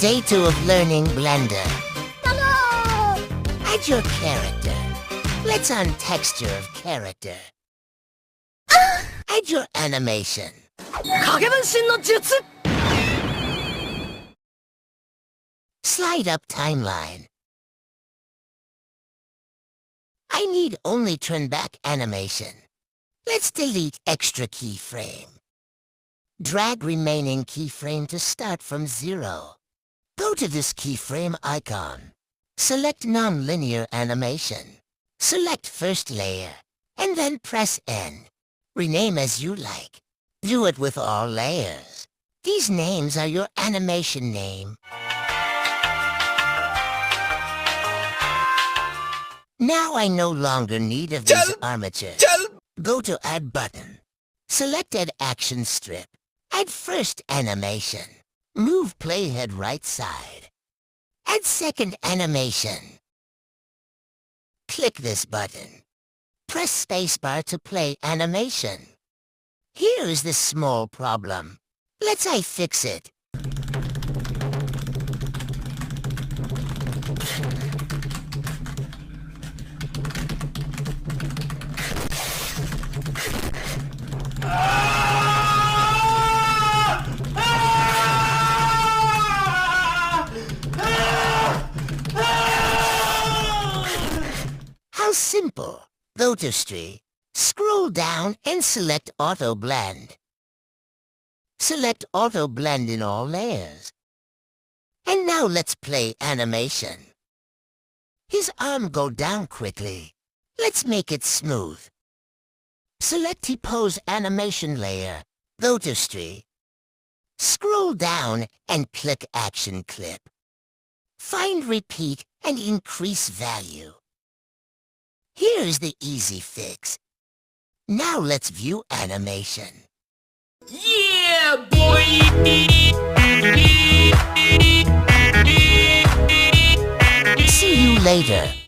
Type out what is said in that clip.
Day 2 of learning Blender. Hello! Add your character. Let's on texture of character. Add your animation. 影分身の術 Slide up timeline. I need only turn back animation. Let's delete extra keyframe. Drag remaining keyframe to start from 0. Go to this keyframe icon. Select non-linear animation. Select first layer, and then press N. Rename as you like. Do it with all layers. These names are your animation name. Now I no longer need of these armature. Go to Add button. Select Add Action Strip. Add first animation. Move playhead right side. Add second animation. Click this button. Press spacebar to play animation. Here is the small problem. Let's fix it. How simple. Go to Tree, scroll down and select Auto Blend. Select Auto Blend in all layers. And now let's play animation. His arm go down quickly. Let's make it smooth. Select T-Pose animation layer. Go to Tree. Scroll down and click Action Clip. Find Repeat and increase value. Here is the easy fix. Now let's view animation. Yeah, boy! See you later.